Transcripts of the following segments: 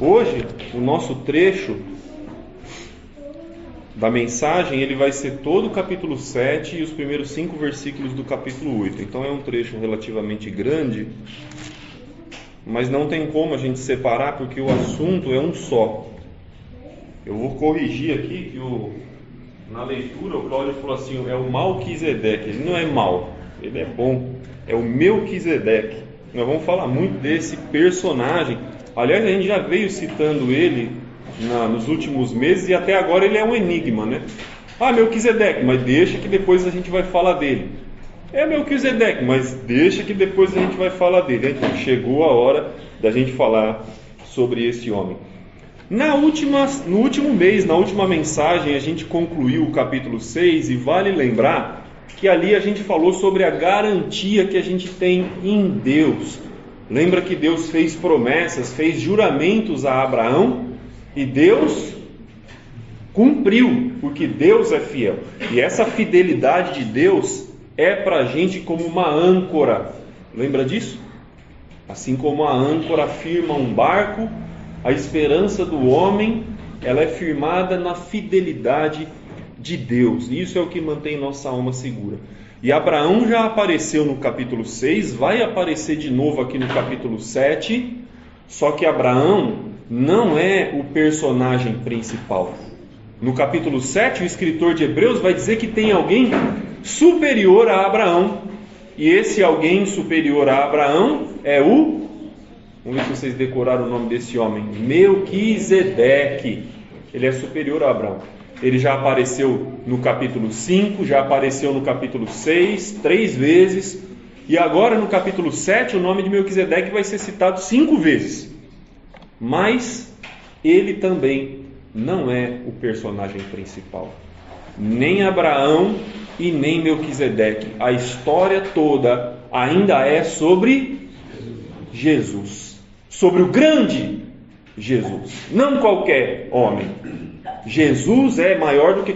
Hoje, o nosso trecho da mensagem, ele vai ser todo o capítulo 7 e os primeiros 5 versículos do capítulo 8. Então é um trecho relativamente grande, mas não tem como a gente separar, porque o assunto é um só. Eu vou corrigir aqui que na leitura o Cláudio falou assim, é o Malquisedeque. Ele não é mau, ele é bom, é o Melquisedeque. Nós vamos falar muito desse personagem. Aliás, a gente já veio citando ele nos últimos meses e até agora ele é um enigma, né? Melquisedeque, mas deixa que depois a gente vai falar dele. É Melquisedeque, mas deixa que depois a gente vai falar dele. Então, chegou a hora da gente falar sobre esse homem. No último mês, na última mensagem, a gente concluiu o capítulo 6 e vale lembrar que ali a gente falou sobre a garantia que a gente tem em Deus. Lembra que Deus fez promessas, fez juramentos a Abraão e Deus cumpriu, porque Deus é fiel. E essa fidelidade de Deus é para a gente como uma âncora. Lembra disso? Assim como a âncora firma um barco, a esperança do homem, ela é firmada na fidelidade de Deus. E isso é o que mantém nossa alma segura. E Abraão já apareceu no capítulo 6, vai aparecer de novo aqui no capítulo 7, só que Abraão não é o personagem principal. No capítulo 7, o escritor de Hebreus vai dizer que tem alguém superior a Abraão. E esse alguém superior a Abraão é vamos ver se vocês decoraram o nome desse homem, Melquisedeque. Ele é superior a Abraão. Ele já apareceu no capítulo 5, já apareceu no capítulo 6, 3 vezes. E agora no capítulo 7, o nome de Melquisedeque vai ser citado 5 vezes. Mas ele também não é o personagem principal. Nem Abraão e nem Melquisedeque. A história toda ainda é sobre Jesus. Sobre o grande Jesus. Não qualquer homem. Jesus é maior do que...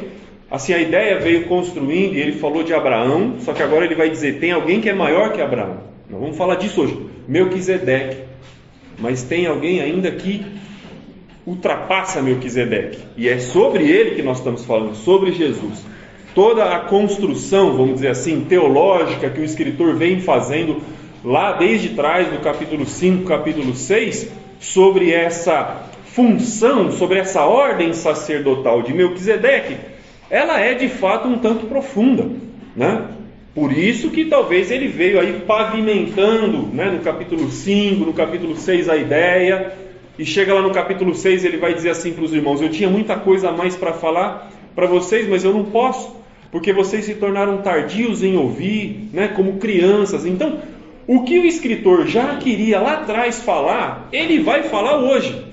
Assim, a ideia veio construindo e ele falou de Abraão, só que agora ele vai dizer, tem alguém que é maior que Abraão. Nós vamos falar disso hoje. Melquisedeque. Mas tem alguém ainda que ultrapassa Melquisedeque. E é sobre ele que nós estamos falando, sobre Jesus. Toda a construção, vamos dizer assim, teológica que o escritor vem fazendo lá desde trás, do capítulo 5, capítulo 6, sobre essa função, sobre essa ordem sacerdotal de Melquisedeque, ela é de fato um tanto profunda, né? Por isso que talvez ele veio aí pavimentando, né, no capítulo 5, no capítulo 6 a ideia, e chega lá no capítulo 6 ele vai dizer assim para os irmãos, eu tinha muita coisa a mais para falar para vocês, mas eu não posso, porque vocês se tornaram tardios em ouvir, né, como crianças. Então, o que o escritor já queria lá atrás falar, ele vai falar hoje.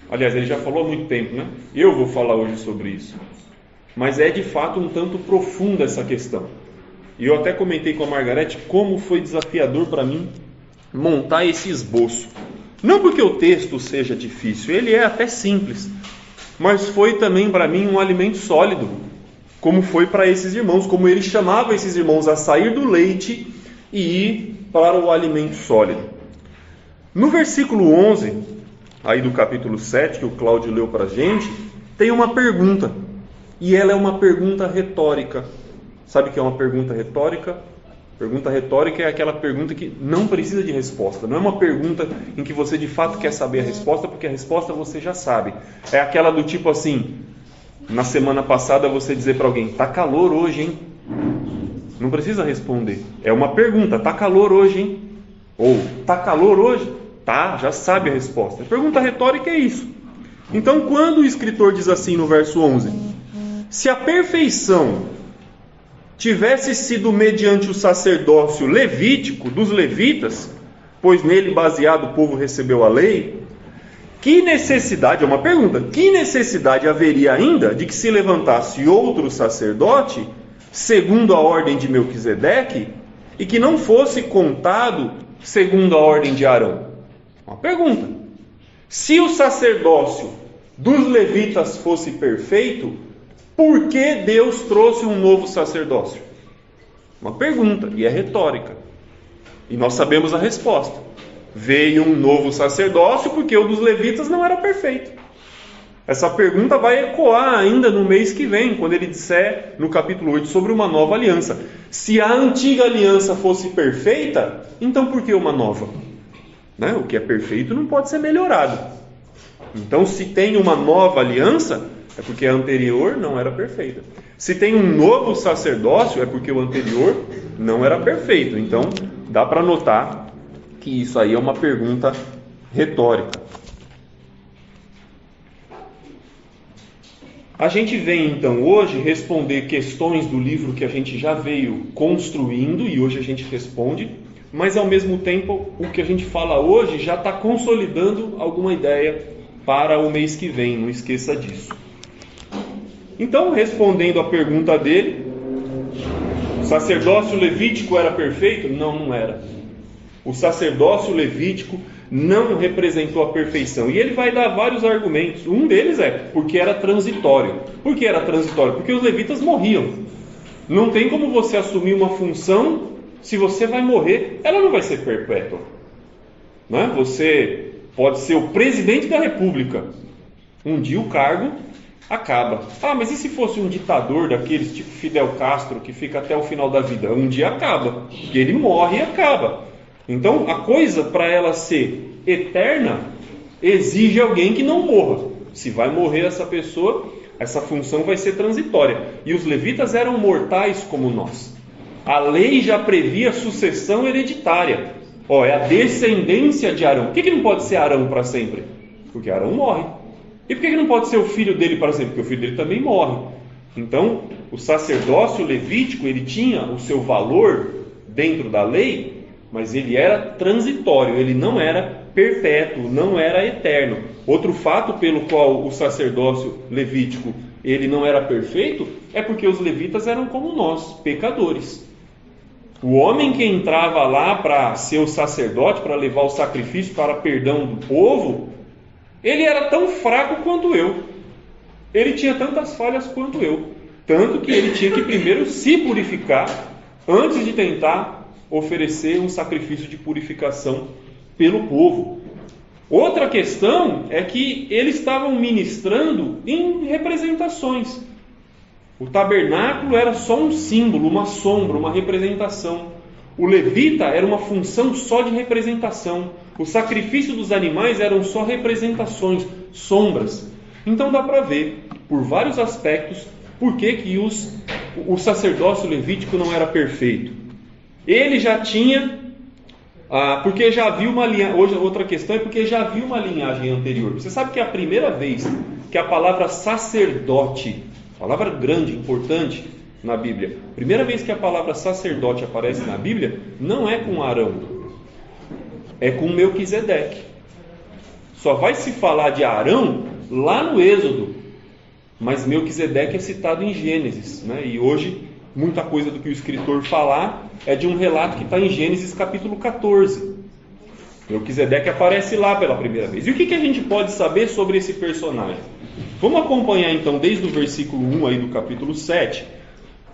Aliás, ele já falou há muito tempo, né? Eu vou falar hoje sobre isso. Mas é de fato um tanto profunda essa questão. E eu até comentei com a Margarete como foi desafiador para mim montar esse esboço. Não porque o texto seja difícil, ele é até simples. Mas foi também para mim um alimento sólido. Como foi para esses irmãos, como ele chamava esses irmãos a sair do leite e ir para o alimento sólido. No versículo 11, aí do capítulo 7, que o Cláudio leu para a gente, tem uma pergunta. E ela é uma pergunta retórica. Sabe o que é uma pergunta retórica? Pergunta retórica é aquela pergunta que não precisa de resposta. Não é uma pergunta em que você de fato quer saber a resposta, porque a resposta você já sabe. É aquela do tipo assim, na semana passada você dizer para alguém, tá calor hoje, hein? Não precisa responder. É uma pergunta, tá calor hoje, hein? Ou, tá calor hoje? Tá, já sabe a resposta. A pergunta retórica é isso. Então, quando o escritor diz assim no verso 11, se a perfeição tivesse sido mediante o sacerdócio levítico, dos levitas, pois nele baseado o povo recebeu a lei, que necessidade, é uma pergunta, que necessidade haveria ainda de que se levantasse outro sacerdote, segundo a ordem de Melquisedeque, e que não fosse contado segundo a ordem de Arão? Uma pergunta. Se o sacerdócio dos levitas fosse perfeito, por que Deus trouxe um novo sacerdócio? Uma pergunta, e é retórica. E nós sabemos a resposta. veio um novo sacerdócio porque o dos levitas não era perfeito. Essa pergunta vai ecoar ainda no mês que vem, quando ele disser no capítulo 8 sobre uma nova aliança. Se a antiga aliança fosse perfeita, então por que uma nova? Né? O que é perfeito não pode ser melhorado. Então, se tem uma nova aliança, é porque a anterior não era perfeita. Se tem um novo sacerdócio, é porque o anterior não era perfeito. Então, dá para notar que isso aí é uma pergunta retórica. A gente vem então hoje responder questões do livro que a gente já veio construindo e hoje a gente responde, mas ao mesmo tempo o que a gente fala hoje já está consolidando alguma ideia para o mês que vem, não esqueça disso. Então, respondendo a pergunta dele, o sacerdócio levítico era perfeito? Não, não era. O sacerdócio levítico não representou a perfeição. E ele vai dar vários argumentos. Um deles é porque era transitório. Por que era transitório? Porque os levitas morriam. Não tem como você assumir uma função, se você vai morrer, ela não vai ser perpétua. Né? Você pode ser o presidente da república. Um dia o cargo acaba. Ah, mas e se fosse um ditador daqueles tipo Fidel Castro, que fica até o final da vida? Um dia acaba. Porque ele morre e acaba. Então, a coisa, para ela ser eterna, exige alguém que não morra. Se vai morrer essa pessoa, essa função vai ser transitória. E os levitas eram mortais como nós. A lei já previa sucessão hereditária. É a descendência de Arão. Por que não pode ser Arão para sempre? Porque Arão morre. E por que não pode ser o filho dele para sempre? Porque o filho dele também morre. Então, o sacerdócio levítico, ele tinha o seu valor dentro da lei, mas ele era transitório, ele não era perpétuo, não era eterno. Outro fato pelo qual o sacerdócio levítico ele não era perfeito é porque os levitas eram como nós, pecadores. O homem que entrava lá para ser o sacerdote, para levar o sacrifício para perdão do povo, ele era tão fraco quanto eu. Ele tinha tantas falhas quanto eu. Tanto que ele tinha que primeiro se purificar antes de tentar oferecer um sacrifício de purificação pelo povo. Outra questão é que eles estavam ministrando em representações. O tabernáculo era só um símbolo, uma sombra, uma representação. O levita era uma função só de representação. O sacrifício dos animais eram só representações, sombras. Então dá para ver, por vários aspectos, por que o sacerdócio levítico não era perfeito. Ele já tinha, porque já havia uma linhagem. Hoje outra questão é porque já havia uma linhagem anterior. Você sabe que é a primeira vez que a palavra sacerdote, palavra grande, importante na Bíblia, primeira vez que a palavra sacerdote aparece na Bíblia, não é com Arão, é com Melquisedeque. Só vai se falar de Arão lá no Êxodo, mas Melquisedeque é citado em Gênesis, né? E hoje muita coisa do que o escritor falar é de um relato que está em Gênesis capítulo 14. Melquisedeque aparece lá pela primeira vez. E o que a gente pode saber sobre esse personagem? Vamos acompanhar então desde o versículo 1 aí do capítulo 7,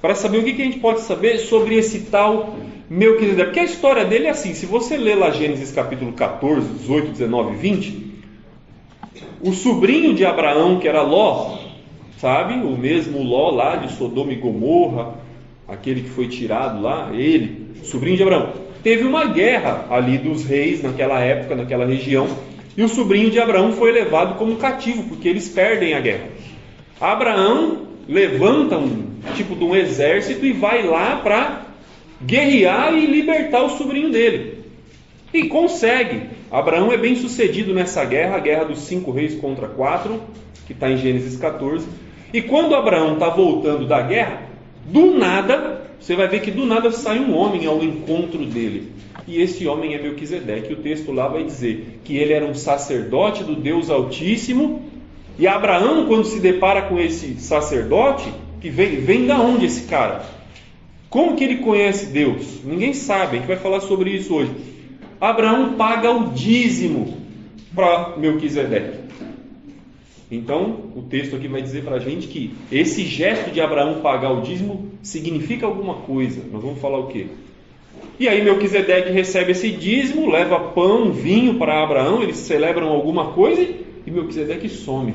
para saber o que a gente pode saber sobre esse tal Melquisedeque. Porque a história dele é assim, se você ler lá Gênesis capítulo 14, 18, 19 e 20, o sobrinho de Abraão, que era Ló, sabe? O mesmo Ló lá de Sodoma e Gomorra, aquele que foi tirado lá, ele, sobrinho de Abraão. Teve uma guerra ali dos reis naquela época, naquela região, e o sobrinho de Abraão foi levado como cativo, porque eles perdem a guerra. Abraão levanta um tipo de um exército e vai lá para guerrear e libertar o sobrinho dele. E consegue. Abraão é bem sucedido nessa guerra, a guerra dos 5 reis contra 4, que está em Gênesis 14. E quando Abraão está voltando da guerra, do nada, você vai ver que do nada sai um homem ao encontro dele. E esse homem é Melquisedeque. O texto lá vai dizer que ele era um sacerdote do Deus Altíssimo. E Abraão, quando se depara com esse sacerdote, que vem da onde esse cara? Como que ele conhece Deus? Ninguém sabe, a gente vai falar sobre isso hoje. Abraão paga o dízimo para Melquisedeque. Então, o texto aqui vai dizer para a gente que esse gesto de Abraão pagar o dízimo significa alguma coisa. Nós vamos falar o quê? E aí Melquisedeque recebe esse dízimo, leva pão, vinho para Abraão, eles celebram alguma coisa e Melquisedeque some.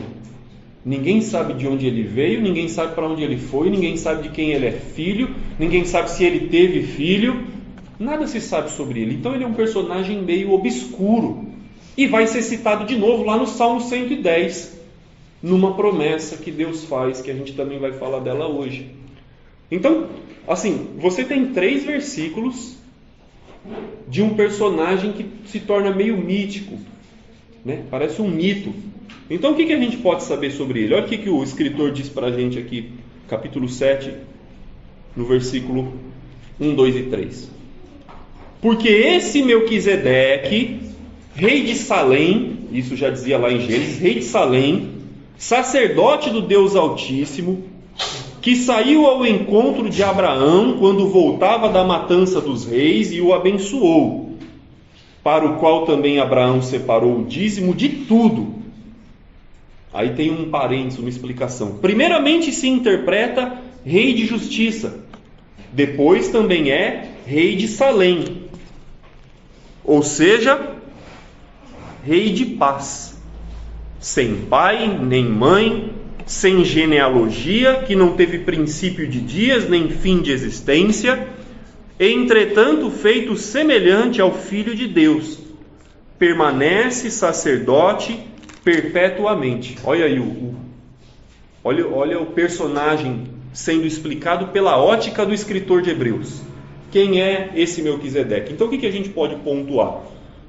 Ninguém sabe de onde ele veio, ninguém sabe para onde ele foi, ninguém sabe de quem ele é filho, ninguém sabe se ele teve filho, nada se sabe sobre ele. Então ele é um personagem meio obscuro e vai ser citado de novo lá no Salmo 110, numa promessa que Deus faz, que a gente também vai falar dela hoje. Então, assim, você tem 3 versículos de um personagem que se torna meio mítico, né? Parece um mito. Então o que a gente pode saber sobre ele? Olha o que o escritor diz para a gente aqui, capítulo 7, no versículo 1, 2 e 3. Porque esse Melquisedeque, rei de Salém, isso já dizia lá em Gênesis, rei de Salém, sacerdote do Deus Altíssimo, que saiu ao encontro de Abraão quando voltava da matança dos reis e o abençoou, para o qual também Abraão separou o dízimo de tudo. Aí tem um parênteses, uma explicação. Primeiramente se interpreta rei de justiça, depois também é rei de Salém, ou seja, rei de paz, sem pai nem mãe, sem genealogia, que não teve princípio de dias nem fim de existência, entretanto feito semelhante ao Filho de Deus, permanece sacerdote perpetuamente. Olha aí olha o personagem sendo explicado pela ótica do escritor de Hebreus. Quem é esse Melquisedeque? Então o que a gente pode pontuar?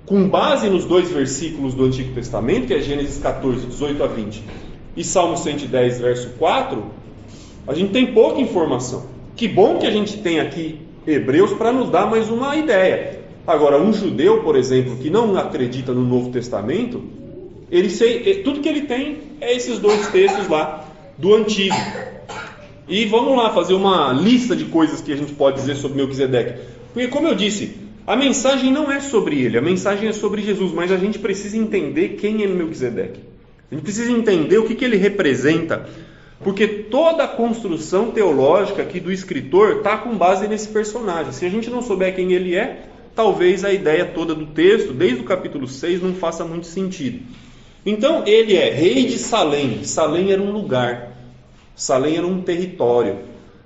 Com base nos 2 versículos do Antigo Testamento, que é Gênesis 14, 18 a 20 e Salmo 110, verso 4, a gente tem pouca informação. Que bom que a gente tem aqui Hebreus para nos dar mais uma ideia. Agora, um judeu, por exemplo, que não acredita no Novo Testamento, tudo que ele tem é esses 2 textos lá do Antigo. E vamos lá fazer uma lista de coisas que a gente pode dizer sobre Melquisedeque. Porque, como eu disse, a mensagem não é sobre ele, a mensagem é sobre Jesus, mas a gente precisa entender quem é Melquisedeque. A gente precisa entender o que ele representa, porque toda a construção teológica aqui do escritor está com base nesse personagem. Se a gente não souber quem ele é, talvez a ideia toda do texto, desde o capítulo 6, não faça muito sentido. Então, ele é rei de Salém. Salém era um lugar, Salém era um território.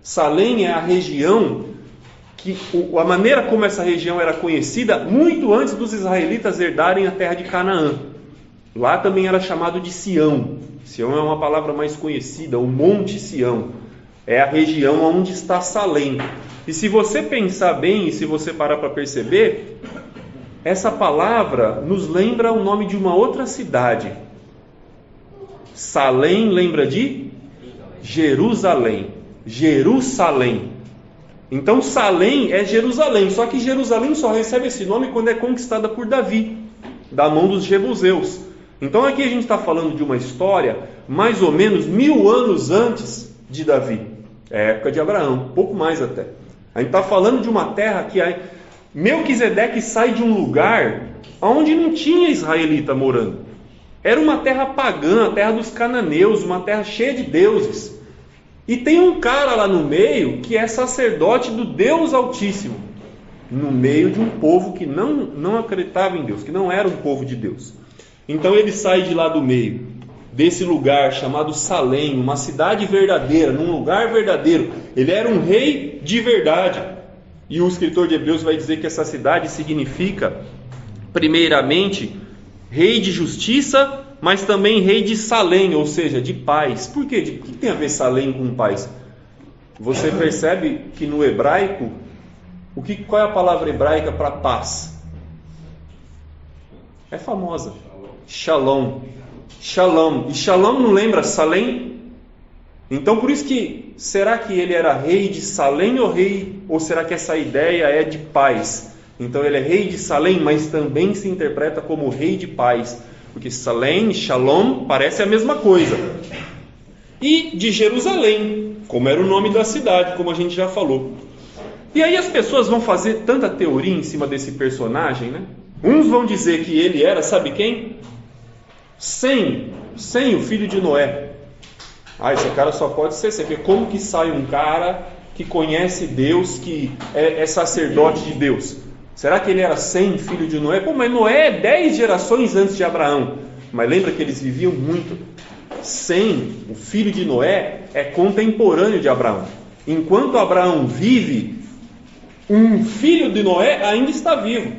Salém é a região, a maneira como essa região era conhecida muito antes dos israelitas herdarem a terra de Canaã. Lá também era chamado de Sião. Sião é uma palavra mais conhecida, o Monte Sião. É a região onde está Salém. E se você pensar bem, e se você parar para perceber, essa palavra nos lembra o nome de uma outra cidade. Salém lembra de Jerusalém. Jerusalém. Então Salém é Jerusalém. Só que Jerusalém só recebe esse nome quando é conquistada por Davi, da mão dos jebuseus. Então aqui a gente está falando de uma história mais ou menos 1000 anos antes de Davi. É a época de Abraão, pouco mais até. A gente está falando de uma terra que Melquisedeque sai de um lugar onde não tinha israelita morando. Era uma terra pagã, a terra dos cananeus, uma terra cheia de deuses. E tem um cara lá no meio que é sacerdote do Deus Altíssimo, no meio de um povo que não acreditava em Deus, que não era um povo de Deus. Então ele sai de lá do meio, desse lugar chamado Salém, uma cidade verdadeira, num lugar verdadeiro. Ele era um rei de verdade. E o escritor de Hebreus vai dizer que essa cidade significa, primeiramente, rei de justiça, mas também rei de Salém, ou seja, de paz. Por quê? O que tem a ver Salém com paz? Você percebe que no hebraico, qual é a palavra hebraica para paz? É famosa. Shalom. Shalom. E Shalom não lembra Salém? Então por isso que, será que ele era rei de Salém ou será que essa ideia é de paz? Então ele é rei de Salém, mas também se interpreta como rei de paz, porque Salém e Shalom parece a mesma coisa. E de Jerusalém, como era o nome da cidade, como a gente já falou. E aí as pessoas vão fazer tanta teoria em cima desse personagem, né? Uns vão dizer que ele era, sabe quem? Sem o filho de Noé. Esse cara só pode ser, você vê como que sai um cara que conhece Deus, que é sacerdote de Deus? Será que ele era Sem, filho de Noé? Pô, mas Noé é 10 gerações antes de Abraão. Mas lembra que eles viviam muito. Sem, o filho de Noé, é contemporâneo de Abraão. Enquanto Abraão vive, um filho de Noé ainda está vivo.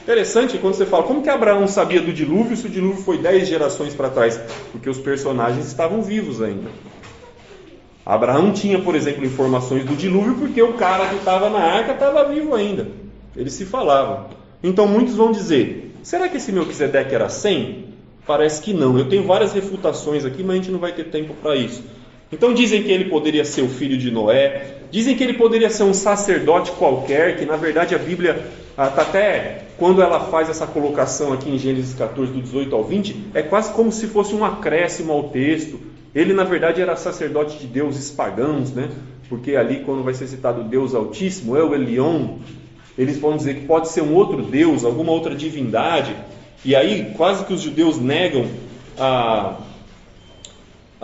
Interessante quando você fala, como que Abraão sabia do dilúvio se o dilúvio foi 10 gerações para trás? Porque os personagens estavam vivos ainda. Abraão tinha, por exemplo, informações do dilúvio porque o cara que estava na arca estava vivo ainda. Eles se falavam. Então muitos vão dizer, será que esse Melquisedeque era Sem? Parece que não. Eu tenho várias refutações aqui, mas a gente não vai ter tempo para isso. Então dizem que ele poderia ser o filho de Noé, dizem que ele poderia ser um sacerdote qualquer, que na verdade a Bíblia, até quando ela faz essa colocação aqui em Gênesis 14, do 18 ao 20, é quase como se fosse um acréscimo ao texto. Ele na verdade era sacerdote de deuses pagãos, né? Porque ali quando vai ser citado o Deus Altíssimo, El Elyon, eles vão dizer que pode ser um outro Deus, alguma outra divindade. E aí quase que os judeus negam a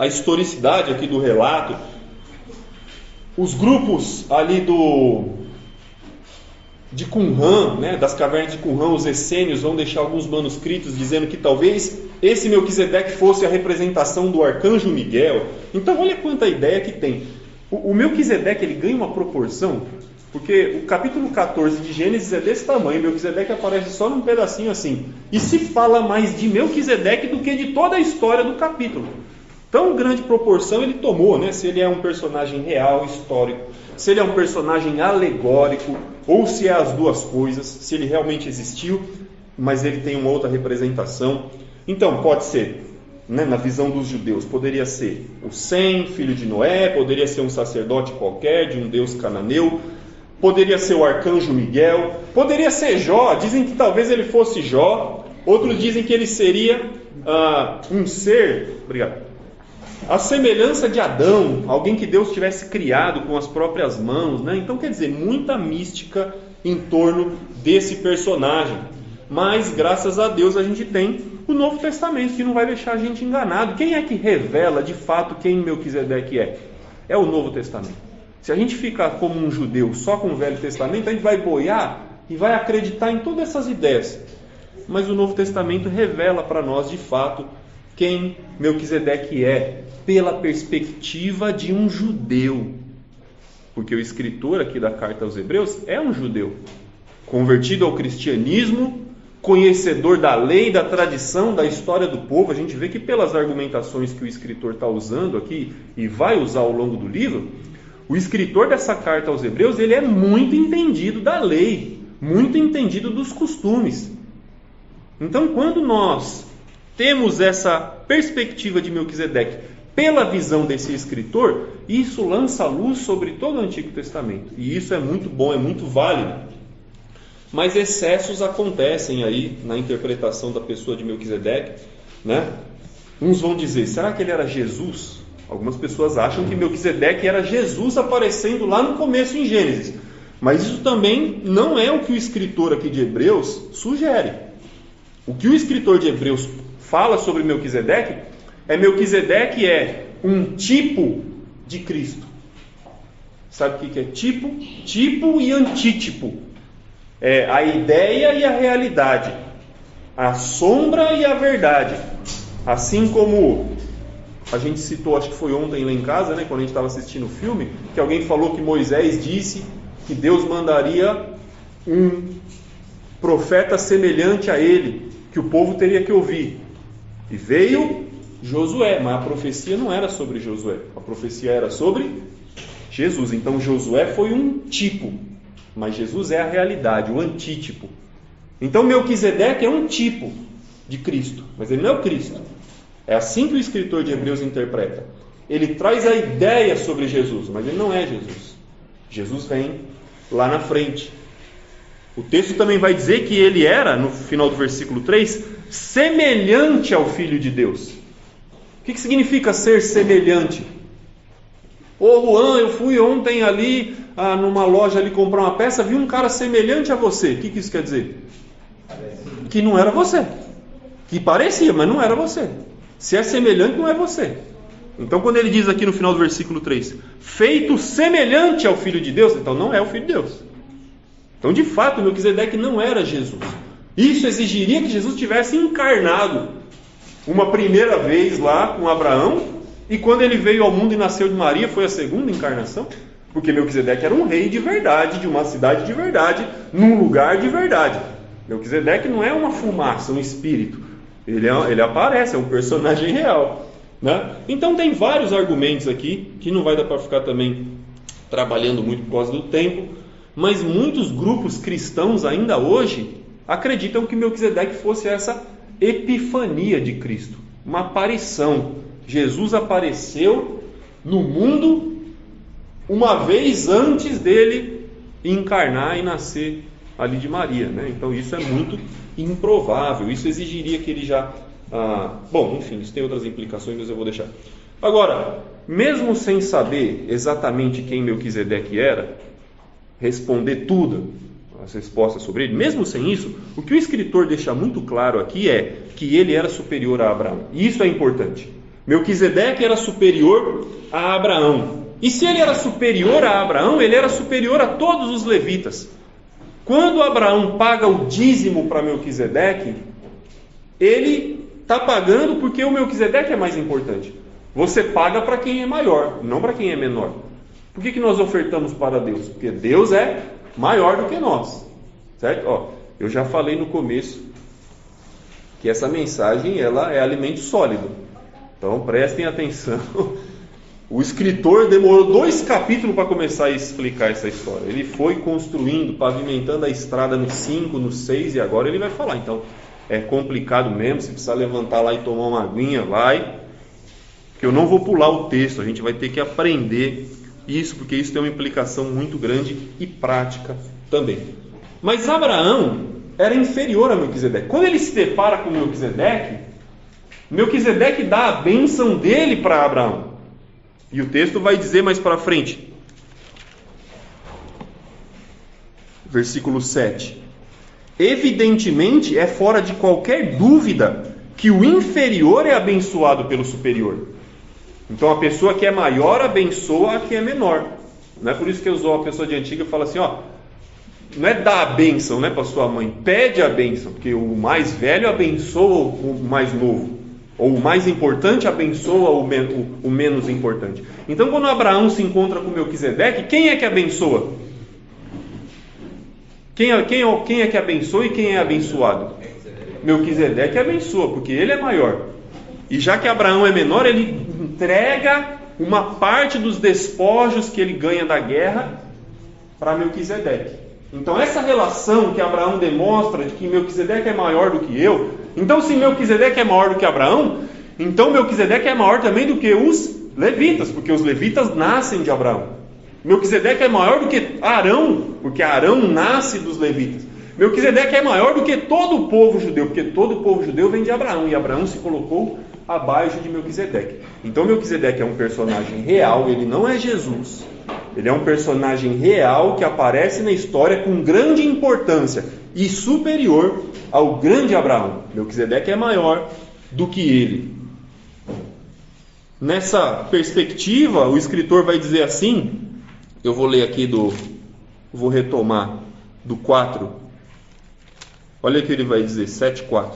historicidade aqui do relato. Os grupos ali de Qumran, né, das cavernas de Qumran, os essênios, vão deixar alguns manuscritos dizendo que talvez esse Melquisedeque fosse a representação do arcanjo Miguel. Então olha quanta ideia que tem. O Melquisedeque, ele ganha uma proporção, porque o capítulo 14 de Gênesis é desse tamanho, Melquisedeque aparece só num pedacinho assim, e se fala mais de Melquisedeque do que de toda a história do capítulo. Tão grande proporção ele tomou, né? Se ele é um personagem real, histórico, se ele é um personagem alegórico, ou se é as duas coisas, se ele realmente existiu, mas ele tem uma outra representação. Então pode ser, né, na visão dos judeus, poderia ser o Sem, filho de Noé, poderia ser um sacerdote qualquer, de um deus cananeu, poderia ser o arcanjo Miguel, poderia ser Jó. Dizem que talvez ele fosse Jó, outros dizem que ele seria um ser, a semelhança de Adão, alguém que Deus tivesse criado com as próprias mãos, né? Então quer dizer, muita mística em torno desse personagem. Mas graças a Deus a gente tem o Novo Testamento, que não vai deixar a gente enganado. Quem é que revela de fato quem Melquisedeque é? É o Novo Testamento. Se a gente ficar como um judeu só com o Velho Testamento, a gente vai boiar e vai acreditar em todas essas ideias. Mas o Novo Testamento revela para nós de fato quem Melquisedeque é, pela perspectiva de um judeu. Porque o escritor aqui da carta aos Hebreus é um judeu, convertido ao cristianismo, conhecedor da lei, da tradição, da história do povo. A gente vê que pelas argumentações que o escritor está usando aqui e vai usar ao longo do livro, o escritor dessa carta aos Hebreus, ele é muito entendido da lei, muito entendido dos costumes. Então, quando nós temos essa perspectiva de Melquisedeque pela visão desse escritor, isso lança luz sobre todo o Antigo Testamento. E isso é muito bom, é muito válido. Mas excessos acontecem aí na interpretação da pessoa de Melquisedeque, né? Uns vão dizer, será que ele era Jesus? Algumas pessoas acham que Melquisedeque era Jesus aparecendo lá no começo em Gênesis. Mas isso também não é o que o escritor aqui de Hebreus sugere. O que o escritor de Hebreus fala sobre Melquisedeque Melquisedeque é um tipo de Cristo. Sabe o que é tipo? Tipo e antítipo. É a ideia e a realidade, a sombra e a verdade. Assim como a gente citou, acho que foi ontem lá em casa, né, quando a gente estava assistindo o filme, que alguém falou que Moisés disse que Deus mandaria um profeta semelhante a ele, que o povo teria que ouvir. E veio Josué, mas a profecia não era sobre Josué, a profecia era sobre Jesus. Então Josué foi um tipo, mas Jesus é a realidade, o antítipo. Então Melquisedeque é um tipo de Cristo, mas ele não é o Cristo. É assim que o escritor de Hebreus interpreta. Ele traz a ideia sobre Jesus, mas ele não é Jesus. Jesus vem lá na frente. O texto também vai dizer que ele era, no final do versículo 3, semelhante ao Filho de Deus. O que significa ser semelhante? Ô Juan, eu fui ontem ali numa loja ali comprar uma peça, vi um cara semelhante a você. O que isso quer dizer? Que não era você. Que parecia, mas não era você. Se é semelhante, não é você. Então quando ele diz aqui no final do versículo 3, feito semelhante ao Filho de Deus, então não é o Filho de Deus. Então de fato Melquisedeque não era Jesus. Isso exigiria que Jesus tivesse encarnado uma primeira vez lá com Abraão, e quando ele veio ao mundo e nasceu de Maria, foi a segunda encarnação, porque Melquisedeque era um rei de verdade, de uma cidade de verdade, num lugar de verdade. Melquisedeque não é uma fumaça, um espírito, ele aparece, é um personagem real, né? Então tem vários argumentos aqui, que não vai dar para ficar também trabalhando muito por causa do tempo, mas muitos grupos cristãos ainda hoje acreditam que Melquisedeque fosse essa epifania de Cristo, uma aparição. Jesus apareceu no mundo uma vez antes dele encarnar e nascer ali de Maria, né? Então isso é muito improvável, isso exigiria que ele já... bom, enfim, isso tem outras implicações, mas eu vou deixar. Agora, mesmo sem saber exatamente quem Melquisedeque era, responder tudo, as respostas sobre ele, mesmo sem isso, o que o escritor deixa muito claro aqui é que ele era superior a Abraão. E isso é importante. Melquisedeque era superior a Abraão. E se ele era superior a Abraão, ele era superior a todos os levitas. Quando Abraão paga o dízimo para Melquisedeque, ele está pagando porque o Melquisedeque é mais importante. Você paga para quem é maior, não para quem é menor. Por que nós ofertamos para Deus? Porque Deus é maior do que nós, certo? Eu já falei no começo que essa mensagem ela é alimento sólido, então prestem atenção. O escritor demorou 2 capítulos para começar a explicar essa história. Ele foi construindo, pavimentando a estrada no 5, no 6 e agora ele vai falar. Então é complicado mesmo, se precisar levantar lá e tomar uma aguinha, vai, que eu não vou pular o texto, a gente vai ter que aprender isso, porque isso tem uma implicação muito grande e prática também. Mas Abraão era inferior a Melquisedeque. Quando ele se depara com Melquisedeque, Melquisedeque dá a bênção dele para Abraão. E o texto vai dizer mais para frente, versículo 7. Evidentemente é fora de qualquer dúvida que o inferior é abençoado pelo superior. Então a pessoa que é maior abençoa a que é menor. Não é por isso que usou a pessoa de antiga e fala assim, não é dar a bênção, né, para sua mãe, pede a bênção, porque o mais velho abençoa o mais novo, ou o mais importante abençoa o menos importante. Então quando Abraão se encontra com Melquisedeque, quem é que abençoa? Quem é que abençoa e quem é abençoado? Melquisedeque abençoa, porque ele é maior. E já que Abraão é menor, ele entrega uma parte dos despojos que ele ganha da guerra para Melquisedeque. Então essa relação que Abraão demonstra de que Melquisedeque é maior do que eu, então se Melquisedeque é maior do que Abraão, então Melquisedeque é maior também do que os levitas, porque os levitas nascem de Abraão. Melquisedeque é maior do que Arão, porque Arão nasce dos levitas. Melquisedeque é maior do que todo o povo judeu, porque todo o povo judeu vem de Abraão, e Abraão se colocou abaixo de Melquisedeque. Então Melquisedeque é um personagem real, ele não é Jesus. Ele é um personagem real que aparece na história com grande importância e superior ao grande Abraão. Melquisedeque é maior do que ele. Nessa perspectiva, o escritor vai dizer assim, eu vou ler aqui vou retomar do 4. Olha o que ele vai dizer, 7:4.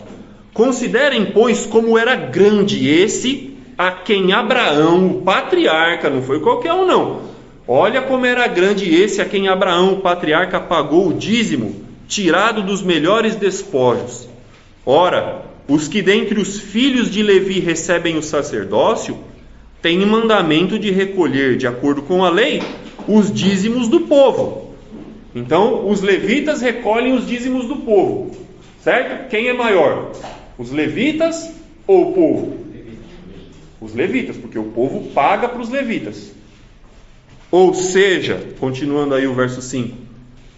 Considerem, pois, como era grande esse a quem Abraão, o patriarca, não foi qualquer um não. Olha como era grande esse a quem Abraão, o patriarca, pagou o dízimo, tirado dos melhores despojos. Ora, os que dentre os filhos de Levi recebem o sacerdócio, têm mandamento de recolher, de acordo com a lei, os dízimos do povo. Então, os levitas recolhem os dízimos do povo, certo? Quem é maior? Os levitas ou o povo? Os levitas, porque o povo paga para os levitas. Ou seja, continuando aí o verso 5,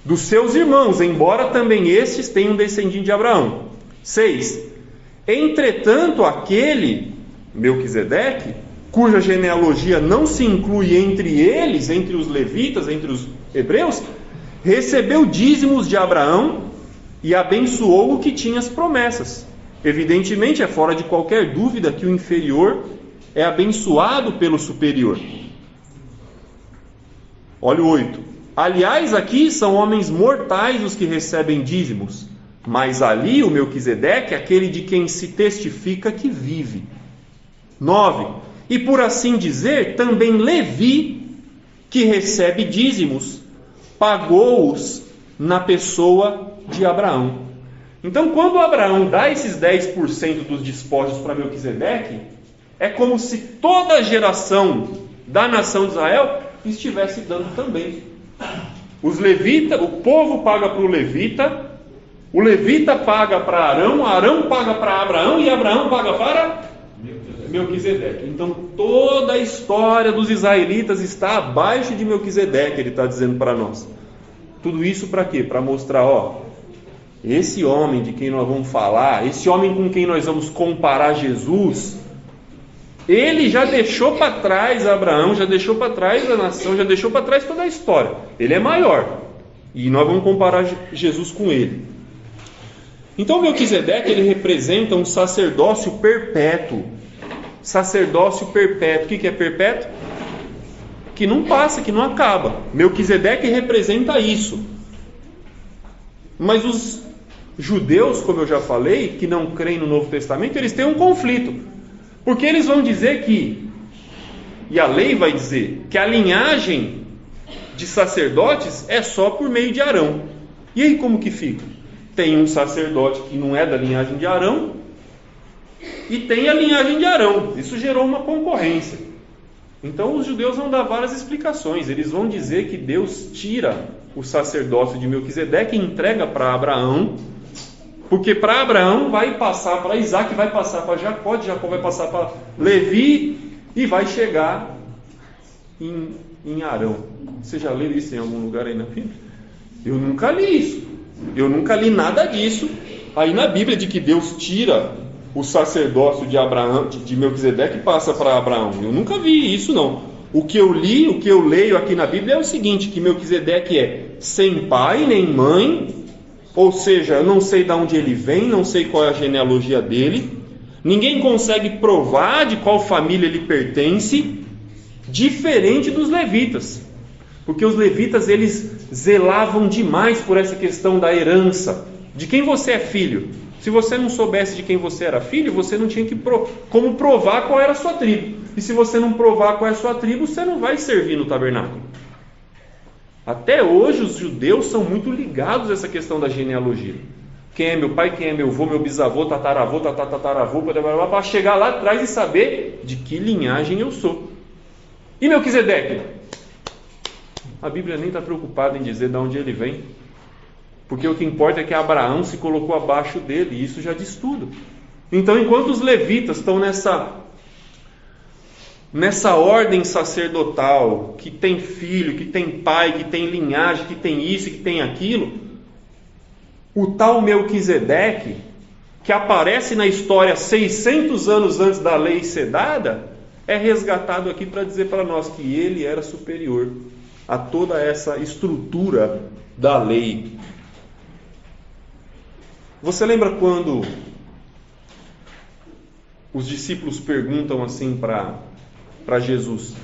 dos seus irmãos, embora também estes tenham descendido de Abraão. 6. Entretanto, aquele, Melquisedeque, cuja genealogia não se inclui entre eles, entre os levitas, entre os hebreus, recebeu dízimos de Abraão e abençoou o que tinha as promessas. Evidentemente, é fora de qualquer dúvida que o inferior é abençoado pelo superior. Olha o 8. Aliás, aqui são homens mortais os que recebem dízimos, mas ali o Melquisedeque é aquele de quem se testifica que vive. 9. E por assim dizer, também Levi, que recebe dízimos, pagou-os na pessoa de Abraão. Então, quando Abraão dá esses 10% dos despojos para Melquisedeque, é como se toda a geração da nação de Israel estivesse dando também. Os levitas, o povo paga para o levita paga para Arão, Arão paga para Abraão e Abraão paga para Melquisedeque. Então toda a história dos israelitas está abaixo de Melquisedeque, ele está dizendo para nós. Tudo isso para quê? Para mostrar, esse homem de quem nós vamos falar, esse homem com quem nós vamos comparar Jesus, ele já deixou para trás Abraão, já deixou para trás a nação, já deixou para trás toda a história. Ele é maior. E nós vamos comparar Jesus com ele. Então Melquisedeque, ele representa um sacerdócio perpétuo. Sacerdócio perpétuo. O que é perpétuo? Que não passa, que não acaba. Melquisedeque representa isso. Mas os judeus, como eu já falei, que não creem no Novo Testamento, eles têm um conflito. Porque eles vão dizer que, e a lei vai dizer, que a linhagem de sacerdotes é só por meio de Arão. E aí como que fica? Tem um sacerdote que não é da linhagem de Arão, e tem a linhagem de Arão. Isso gerou uma concorrência. Então os judeus vão dar várias explicações. Eles vão dizer que Deus tira o sacerdócio de Melquisedeque e entrega para Abraão, porque para Abraão vai passar para Isaac, vai passar para Jacó, de Jacó vai passar para Levi e vai chegar em Arão. Você já leu isso em algum lugar aí na Bíblia? Eu nunca li isso. Eu nunca li nada disso aí na Bíblia, de que Deus tira o sacerdócio de Abraão, de Melquisedeque, e passa para Abraão. Eu nunca vi isso, não. O que eu li, o que eu leio aqui na Bíblia é o seguinte, que Melquisedeque é sem pai nem mãe, ou seja, eu não sei de onde ele vem, não sei qual é a genealogia dele, ninguém consegue provar de qual família ele pertence, diferente dos levitas, porque os levitas, eles zelavam demais por essa questão da herança, de quem você é filho. Se você não soubesse de quem você era filho, você não tinha como provar qual era a sua tribo, e se você não provar qual é a sua tribo, você não vai servir no tabernáculo. Até hoje os judeus são muito ligados a essa questão da genealogia. Quem é meu pai, quem é meu avô, meu bisavô, tataravô, tataravô, para chegar lá atrás e saber de que linhagem eu sou. E Melquisedeque? A Bíblia nem está preocupada em dizer de onde ele vem, porque o que importa é que Abraão se colocou abaixo dele, e isso já diz tudo. Então, enquanto os levitas estão nessa ordem sacerdotal, que tem filho, que tem pai, que tem linhagem, que tem isso, que tem aquilo, o tal Melquisedeque, que aparece na história 600 anos antes da lei ser dada, é resgatado aqui para dizer para nós que ele era superior a toda essa estrutura da lei. Você lembra quando os discípulos perguntam assim para Jesus: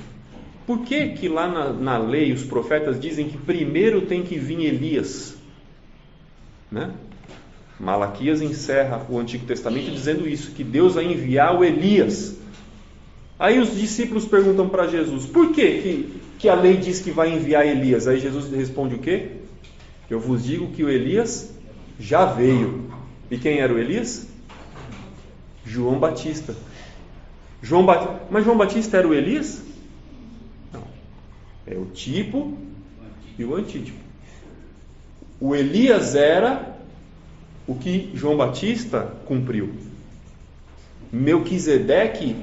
por que lá na lei os profetas dizem que primeiro tem que vir Elias? Né? Malaquias encerra o Antigo Testamento dizendo isso, que Deus vai enviar o Elias. Aí os discípulos perguntam para Jesus: por que a lei diz que vai enviar Elias? Aí Jesus responde o quê? Eu vos digo que o Elias já veio. E quem era o Elias? João Batista. Mas João Batista era o Elias? Não. É o tipo e o antítipo. O Elias era o que João Batista cumpriu. Melquisedeque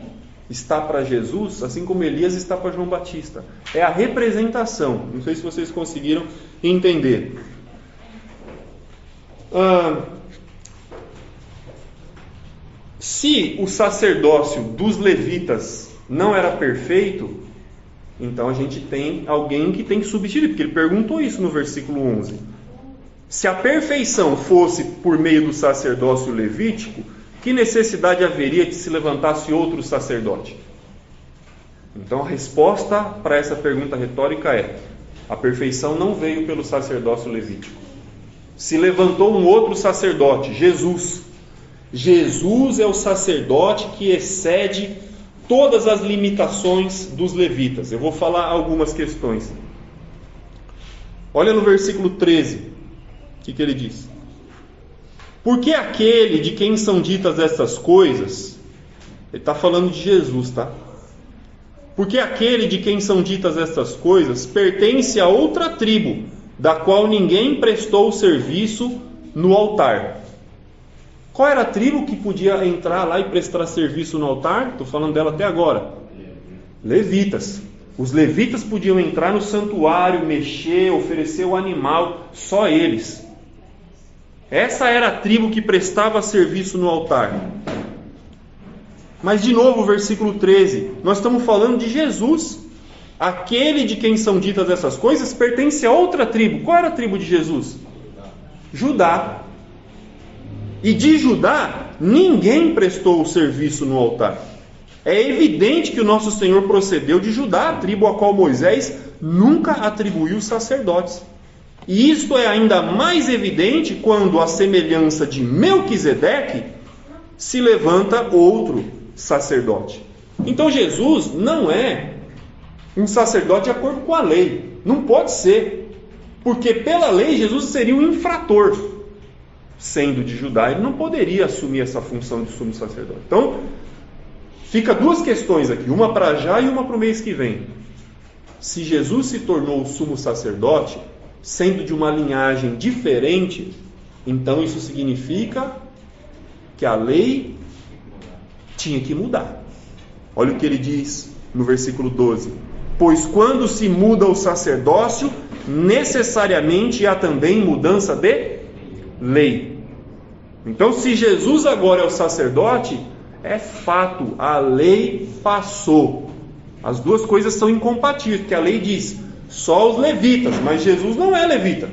está para Jesus, assim como Elias está para João Batista. É a representação. Não sei se vocês conseguiram entender. Se o sacerdócio dos levitas não era perfeito, então a gente tem alguém que tem que substituir, porque ele perguntou isso no versículo 11. Se a perfeição fosse por meio do sacerdócio levítico, que necessidade haveria que se levantasse outro sacerdote? Então a resposta para essa pergunta retórica é: a perfeição não veio pelo sacerdócio levítico. Se levantou um outro sacerdote, Jesus. Jesus é o sacerdote que excede todas as limitações dos levitas. Eu vou falar algumas questões. Olha no versículo 13, o que ele diz? Porque aquele de quem são ditas estas coisas, ele está falando de Jesus, tá? Porque aquele de quem são ditas estas coisas pertence a outra tribo, da qual ninguém prestou serviço no altar. Qual era a tribo que podia entrar lá e prestar serviço no altar? Estou falando dela até agora. Levitas. Os levitas podiam entrar no santuário, mexer, oferecer o animal, só eles. Essa era a tribo que prestava serviço no altar. Mas de novo, o versículo 13, nós estamos falando de Jesus. Aquele de quem são ditas essas coisas pertence a outra tribo. Qual era a tribo de Jesus? Judá. E de Judá, ninguém prestou o serviço no altar. É evidente que o nosso Senhor procedeu de Judá, a tribo a qual Moisés nunca atribuiu sacerdotes. E isto é ainda mais evidente quando, à semelhança de Melquisedeque, se levanta outro sacerdote. Então Jesus não é um sacerdote de acordo com a lei. Não pode ser. Porque pela lei Jesus seria um infrator. Sendo de Judá, ele não poderia assumir essa função de sumo sacerdote. Então, fica duas questões aqui, uma para já e uma para o mês que vem. Se Jesus se tornou o sumo sacerdote, sendo de uma linhagem diferente, então isso significa que a lei tinha que mudar. Olha o que ele diz no versículo 12: pois quando se muda o sacerdócio, necessariamente há também mudança de lei. Então, se Jesus agora é o sacerdote, é fato, a lei passou. As duas coisas são incompatíveis, porque a lei diz só os levitas, mas Jesus não é levita,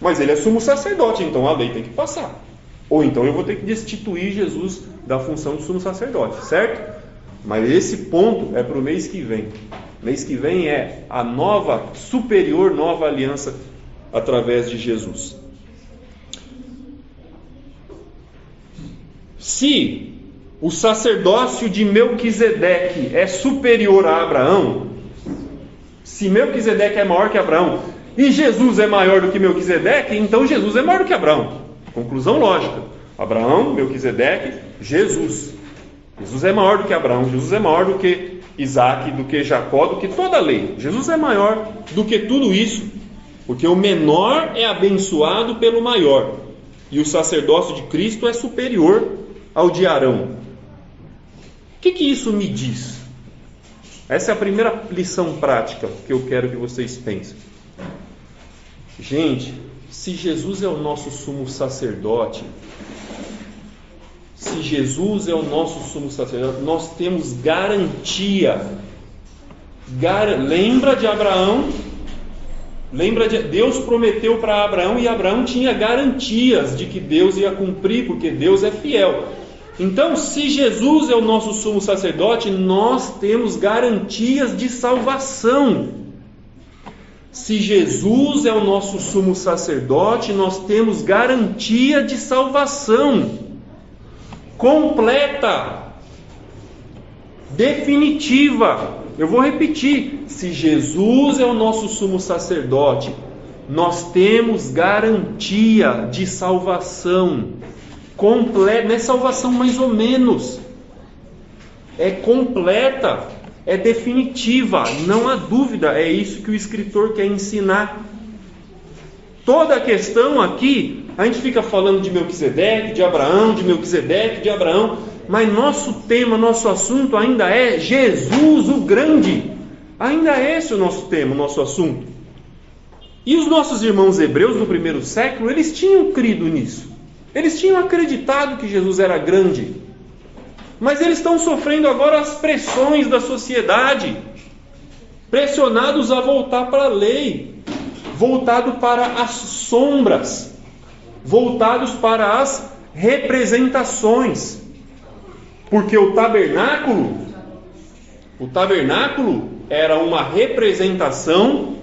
mas ele é sumo sacerdote, então a lei tem que passar. Ou então eu vou ter que destituir Jesus da função de sumo sacerdote, certo? Mas esse ponto é para o mês que vem. Mês que vem é a nova, superior nova aliança através de Jesus. Se o sacerdócio de Melquisedeque é superior a Abraão, se Melquisedeque é maior que Abraão e Jesus é maior do que Melquisedeque, então Jesus é maior do que Abraão. Conclusão lógica: Abraão, Melquisedeque, Jesus. Jesus é maior do que Abraão, Jesus é maior do que Isaac, do que Jacó, do que toda a lei. Jesus é maior do que tudo isso, porque o menor é abençoado pelo maior, e o sacerdócio de Cristo é superior ao de Arão. O que isso me diz? Essa é a primeira lição prática que eu quero que vocês pensem. Gente, se Jesus é o nosso sumo sacerdote, nós temos garantia. Lembra de Abraão? Deus prometeu para Abraão e Abraão tinha garantias de que Deus ia cumprir, porque Deus é fiel. Então, se Jesus é o nosso sumo sacerdote, nós temos garantias de salvação. Se Jesus é o nosso sumo sacerdote, nós temos garantia de salvação completa, definitiva. Eu vou repetir: se Jesus é o nosso sumo sacerdote, nós temos garantia de salvação completa. Não é salvação mais ou menos, é completa, é definitiva, não há dúvida. É isso que o escritor quer ensinar. Toda a questão aqui, a gente fica falando de Melquisedeque, de Abraão, de Melquisedeque, de Abraão, mas nosso tema, nosso assunto ainda é Jesus o grande. Ainda é esse o nosso tema, o nosso assunto. E os nossos irmãos hebreus do primeiro século, eles tinham crido nisso. Eles tinham acreditado que Jesus era grande. Mas eles estão sofrendo agora as pressões da sociedade, pressionados a voltar para a lei, voltado para as sombras, voltados para as representações. Porque o tabernáculo O tabernáculo era uma representação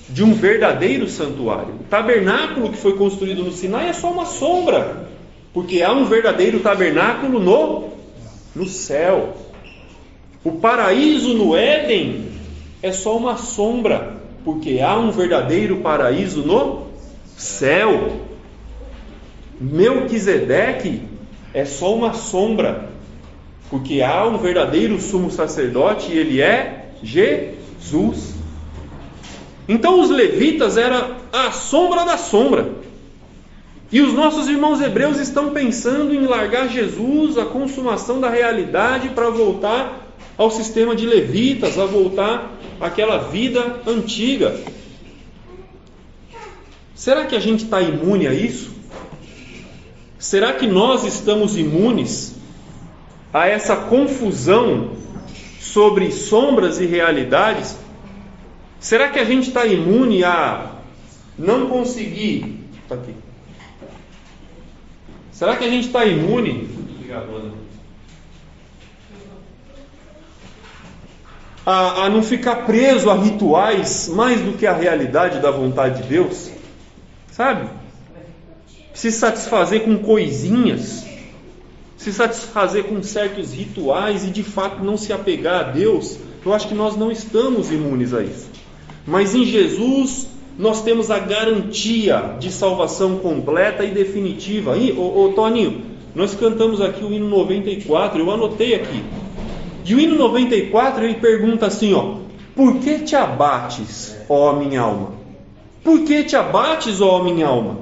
de um verdadeiro santuário. O tabernáculo que foi construído no Sinai é só uma sombra, porque há um verdadeiro tabernáculo no céu. O paraíso no Éden é só uma sombra, porque há um verdadeiro paraíso no céu. Melquisedeque é só uma sombra, porque há um verdadeiro sumo sacerdote e ele é Jesus. Então os levitas eram a sombra da sombra. E os nossos irmãos hebreus estão pensando em largar Jesus, a consumação da realidade, para voltar ao sistema de levitas, a voltar àquela vida antiga. Será que a gente está imune a isso? Será que nós estamos imunes a essa confusão sobre sombras e realidades? Será que a gente está imune a não conseguir? Tá aqui. Será que a gente está imune? Obrigado, Ana. A não ficar preso a rituais mais do que a realidade da vontade de Deus? Sabe? Se satisfazer com coisinhas, se satisfazer com certos rituais e de fato não se apegar a Deus. Eu acho que nós não estamos imunes a isso. Mas em Jesus nós temos a garantia de salvação completa e definitiva. E, Toninho, nós cantamos aqui o hino 94, eu anotei aqui. E o hino 94 ele pergunta assim, por que te abates, ó minha alma? Por que te abates, ó minha alma?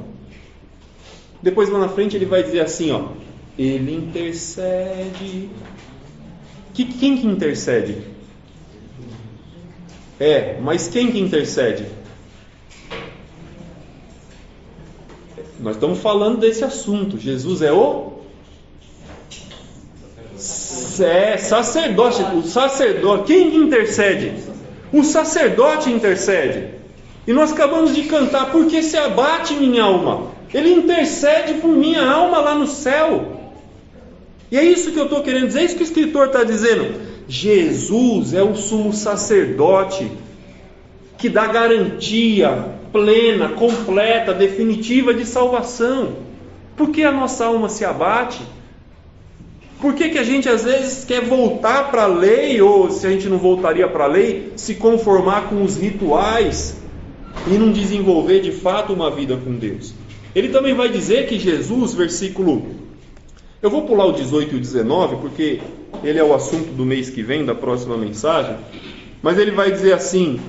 Depois lá na frente ele vai dizer assim, ele intercede. Quem que intercede? Mas quem que intercede? Nós estamos falando desse assunto. Jesus é o sacerdote. O sacerdote. Quem que intercede? O sacerdote intercede. E nós acabamos de cantar, por que se abate minha alma? Ele intercede por minha alma lá no céu. E é isso que eu estou querendo dizer, é isso que o escritor está dizendo. Jesus é o sumo sacerdote que dá garantia plena, completa, definitiva de salvação. Por que a nossa alma se abate? Por que a gente às vezes quer voltar para a lei, ou se a gente não voltaria para a lei, se conformar com os rituais e não desenvolver de fato uma vida com Deus? Ele também vai dizer que Jesus, versículo... Eu vou pular o 18 e o 19, porque ele é o assunto do mês que vem, da próxima mensagem. Mas ele vai dizer assim,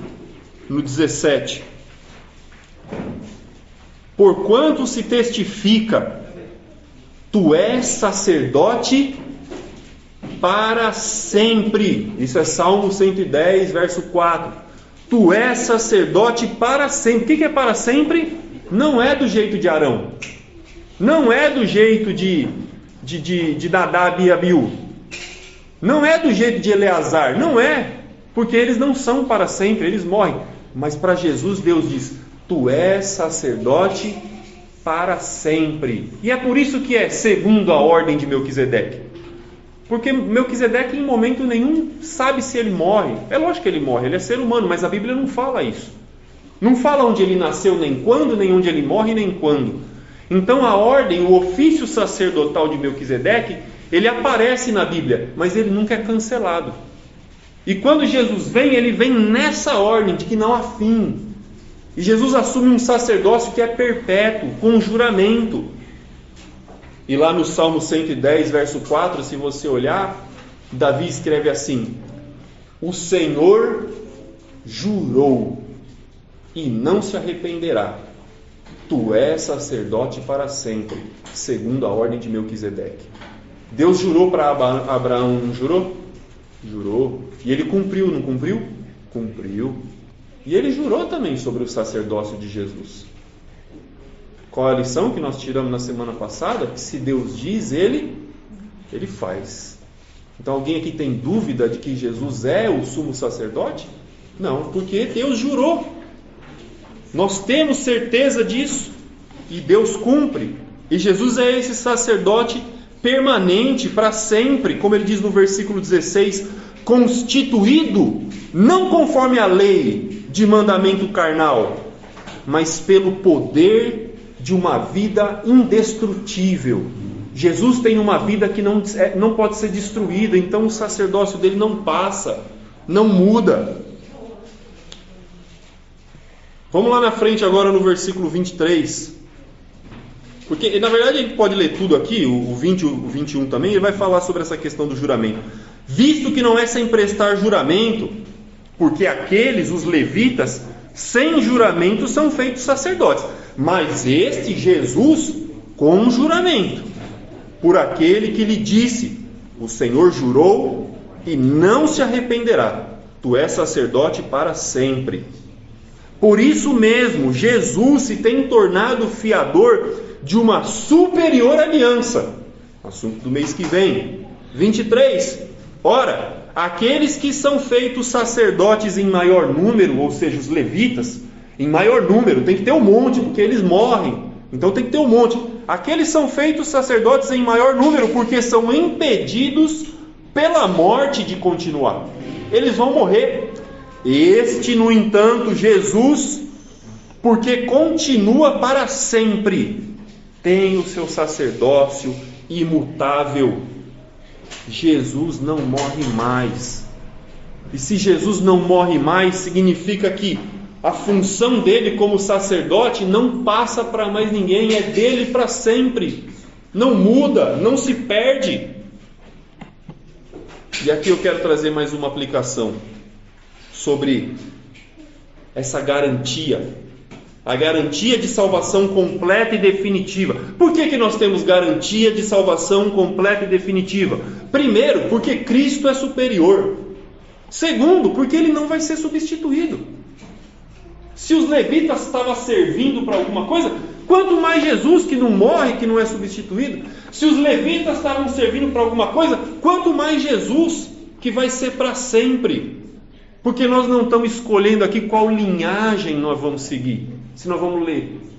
no 17: porquanto se testifica, tu és sacerdote para sempre. Isso é Salmo 110, verso 4. Tu és sacerdote para sempre. O que é para sempre? Não é do jeito de Arão. Não é do jeito de Nadab e Abiú. Não é do jeito de Eleazar. Não é. Porque eles não são para sempre, eles morrem. Mas para Jesus, Deus diz: tu és sacerdote para sempre. E é por isso que é segundo a ordem de Melquisedeque. Porque Melquisedeque em momento nenhum sabe se ele morre. É lógico que ele morre, ele é ser humano, mas a Bíblia não fala isso. Não fala onde ele nasceu, nem quando, nem onde ele morre, nem quando. Então a ordem, o ofício sacerdotal de Melquisedeque, ele aparece na Bíblia, mas ele nunca é cancelado. E quando Jesus vem, ele vem nessa ordem de que não há fim. E Jesus assume um sacerdócio que é perpétuo, com juramento. E lá no Salmo 110, verso 4, se você olhar, Davi escreve assim: o Senhor jurou e não se arrependerá. Tu és sacerdote para sempre, segundo a ordem de Melquisedeque. Deus jurou para Abraão, não jurou? Jurou. E ele cumpriu, não cumpriu? Cumpriu. E ele jurou também sobre o sacerdócio de Jesus. Qual a lição que nós tiramos na semana passada? Que se Deus diz, Ele faz. Então alguém aqui tem dúvida de que Jesus é o sumo sacerdote? Não, porque Deus jurou. Nós temos certeza disso. E Deus cumpre. E Jesus é esse sacerdote permanente para sempre. Como ele diz no versículo 16: constituído não conforme a lei de mandamento carnal, mas pelo poder de uma vida indestrutível. Jesus tem uma vida que não pode ser destruída, então o sacerdócio dele não passa, não muda. Vamos lá na frente agora no versículo 23. Porque, na verdade, a gente pode ler tudo aqui, o 20 e o 21 também, ele vai falar sobre essa questão do juramento. Visto que não é sem prestar juramento, porque aqueles, os levitas, sem juramento são feitos sacerdotes. Mas este Jesus, com juramento, por aquele que lhe disse: o Senhor jurou e não se arrependerá, tu és sacerdote para sempre. Por isso mesmo, Jesus se tem tornado fiador de uma superior aliança. Assunto do mês que vem. 23. Ora, aqueles que são feitos sacerdotes em maior número, ou seja, os levitas, em maior número, tem que ter um monte, porque eles morrem, então tem que ter um monte. Aqueles são feitos sacerdotes em maior número, porque são impedidos pela morte de continuar. Eles vão morrer. Este, no entanto, Jesus, porque continua para sempre, tem o seu sacerdócio imutável. Jesus não morre mais. E se Jesus não morre mais, significa que a função dele como sacerdote não passa para mais ninguém, é dele para sempre. Não muda, não se perde. E aqui eu quero trazer mais uma aplicação sobre essa garantia. A garantia de salvação completa e definitiva. Por que nós temos garantia de salvação completa e definitiva? Primeiro, porque Cristo é superior. Segundo, porque ele não vai ser substituído. Se os levitas estavam servindo para alguma coisa, quanto mais Jesus, que não morre, que não é substituído. Se os levitas estavam servindo para alguma coisa, quanto mais Jesus, que vai ser para sempre. Porque nós não estamos escolhendo aqui qual linhagem nós vamos seguir. Se nós vamos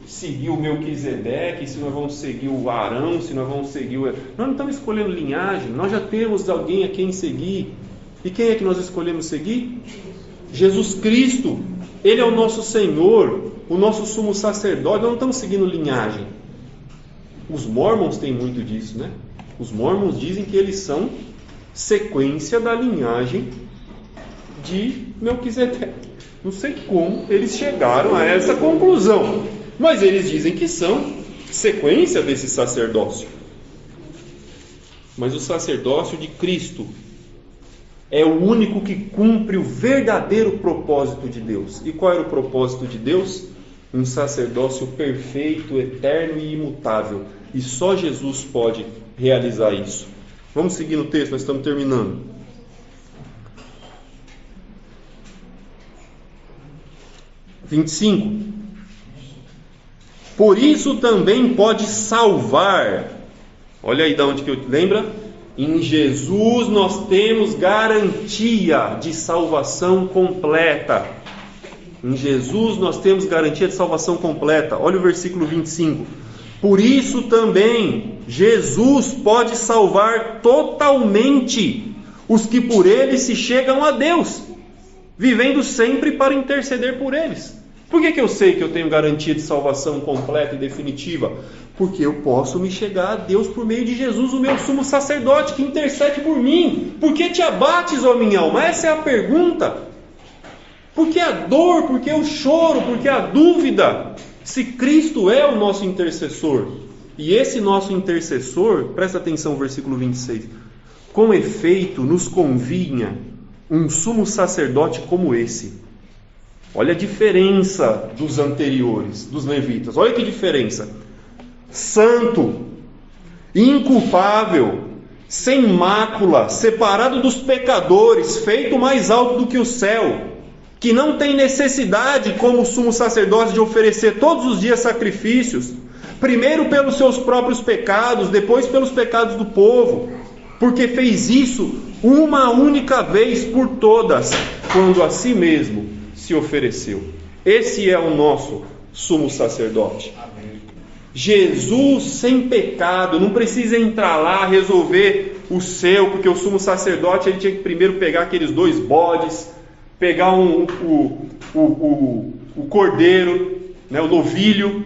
seguir o Melquisedeque, se nós vamos seguir o Arão, se nós vamos seguir o... Nós não estamos escolhendo linhagem, nós já temos alguém a quem seguir. E quem é que nós escolhemos seguir? Jesus Cristo. Ele é o nosso Senhor, o nosso sumo sacerdote. Nós não estamos seguindo linhagem. Os mormons têm muito disso, né? Os mormons dizem que eles são sequência da linhagem de Melquisedeque. Não sei como eles chegaram a essa conclusão, mas eles dizem que são sequência desse sacerdócio. Mas o sacerdócio de Cristo é o único que cumpre o verdadeiro propósito de Deus. E qual era o propósito de Deus? Um sacerdócio perfeito, eterno e imutável. E só Jesus pode realizar isso. Vamos seguir no texto, nós estamos terminando. 25. Por isso também pode salvar. Olha aí de onde que eu lembra? Em Jesus nós temos garantia de salvação completa. Em Jesus nós temos garantia de salvação completa. Olha o versículo 25. Por isso também Jesus pode salvar totalmente os que por ele se chegam a Deus, vivendo sempre para interceder por eles. Por que eu sei que eu tenho garantia de salvação completa e definitiva? Porque eu posso me chegar a Deus por meio de Jesus, o meu sumo sacerdote, que intercede por mim. Por que te abates, ó minha alma? Essa é a pergunta. Por que a dor? Por que o choro? Por que a dúvida? Se Cristo é o nosso intercessor. E esse nosso intercessor, presta atenção no versículo 26. Com efeito, nos convinha um sumo sacerdote como esse. Olha a diferença dos anteriores, dos levitas. Olha que diferença. Santo, inculpável, sem mácula, separado dos pecadores, feito mais alto do que o céu, que não tem necessidade, como sumo sacerdote, de oferecer todos os dias sacrifícios, primeiro pelos seus próprios pecados, depois pelos pecados do povo, porque fez isso uma única vez por todas, quando a si mesmo se ofereceu. Esse é o nosso sumo sacerdote. Amém. Jesus sem pecado, não precisa entrar lá, resolver o seu, porque o sumo sacerdote ele tinha que primeiro pegar aqueles 2 bodes, pegar o cordeiro, né, o novilho,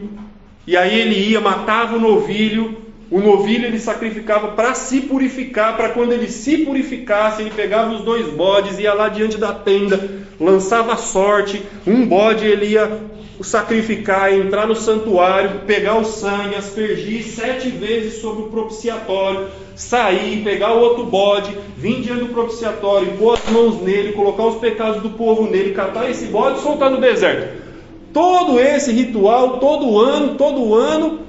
e aí ele ia, matava o novilho ele sacrificava para se purificar, para quando ele se purificasse, ele pegava os 2 bodes, ia lá diante da tenda, lançava a sorte, um bode ele ia sacrificar, entrar no santuário, pegar o sangue, aspergir 7 vezes sobre o propiciatório, sair, pegar o outro bode, vir diante do propiciatório, pôr as mãos nele, colocar os pecados do povo nele, catar esse bode e soltar no deserto. Todo esse ritual, todo ano,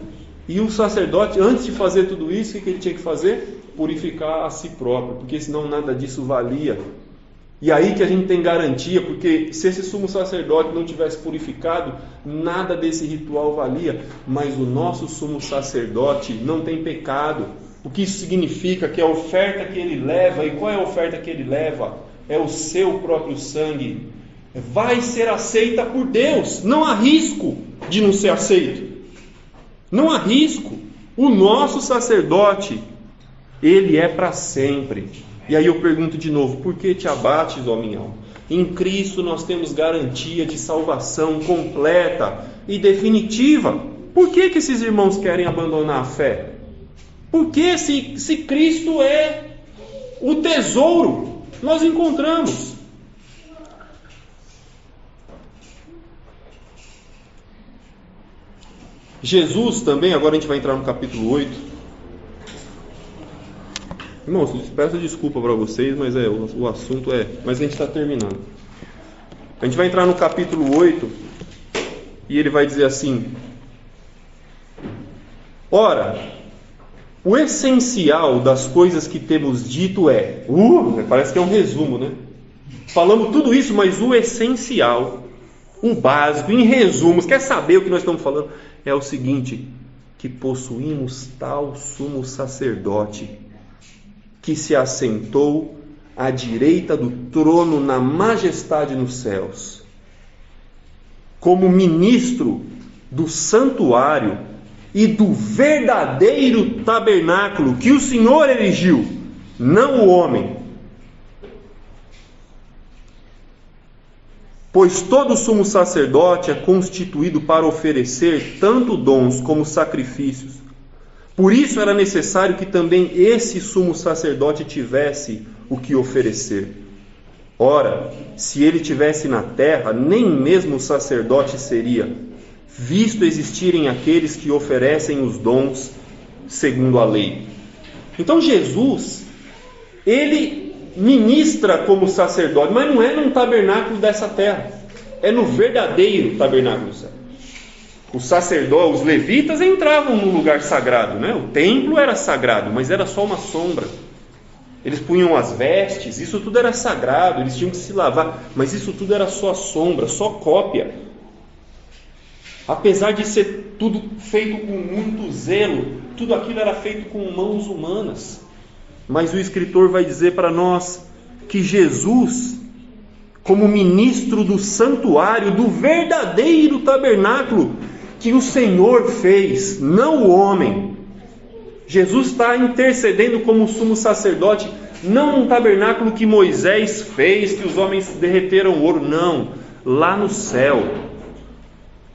e o sacerdote, antes de fazer tudo isso, o que ele tinha que fazer? Purificar a si próprio, porque senão nada disso valia. E aí que a gente tem garantia, porque se esse sumo sacerdote não tivesse purificado, nada desse ritual valia. Mas o nosso sumo sacerdote não tem pecado. O que isso significa? Que a oferta que ele leva, e qual é a oferta que ele leva? É o seu próprio sangue. Vai ser aceita por Deus. Não há risco de não ser aceito. Não há risco. O nosso sacerdote, ele é para sempre. E aí eu pergunto de novo, por que te abates, ó minha alma? Em Cristo nós temos garantia de salvação completa e definitiva. Por que esses irmãos querem abandonar a fé? Porque se Cristo é o tesouro, nós encontramos. Jesus também, agora a gente vai entrar no capítulo 8. Irmãos, peço desculpa para vocês, mas o assunto é... Mas a gente está terminando. A gente vai entrar no capítulo 8 e ele vai dizer assim: ora, o essencial das coisas que temos dito é... parece que é um resumo, né? Falamos tudo isso, mas o essencial, o básico, em resumos, quer saber o que nós estamos falando? É o seguinte, que possuímos tal sumo sacerdote, que se assentou à direita do trono na majestade nos céus, como ministro do santuário e do verdadeiro tabernáculo que o Senhor erigiu, não o homem. Pois todo sumo sacerdote é constituído para oferecer tanto dons como sacrifícios. Por isso era necessário que também esse sumo sacerdote tivesse o que oferecer. Ora, se ele tivesse na terra, nem mesmo sacerdote seria, visto existirem aqueles que oferecem os dons segundo a lei. Então Jesus, ele ministra como sacerdote, mas não é num tabernáculo dessa terra, é no verdadeiro tabernáculo do céu. Os sacerdotes, os levitas entravam no lugar sagrado, né? O templo era sagrado, mas era só uma sombra. Eles punham as vestes, isso tudo era sagrado, eles tinham que se lavar, mas isso tudo era só sombra, só cópia. Apesar de ser tudo feito com muito zelo, tudo aquilo era feito com mãos humanas. Mas o escritor vai dizer para nós que Jesus, como ministro do santuário, do verdadeiro tabernáculo que o Senhor fez, não o homem. Jesus está intercedendo como sumo sacerdote, não num tabernáculo que Moisés fez, que os homens derreteram ouro, não, lá no céu.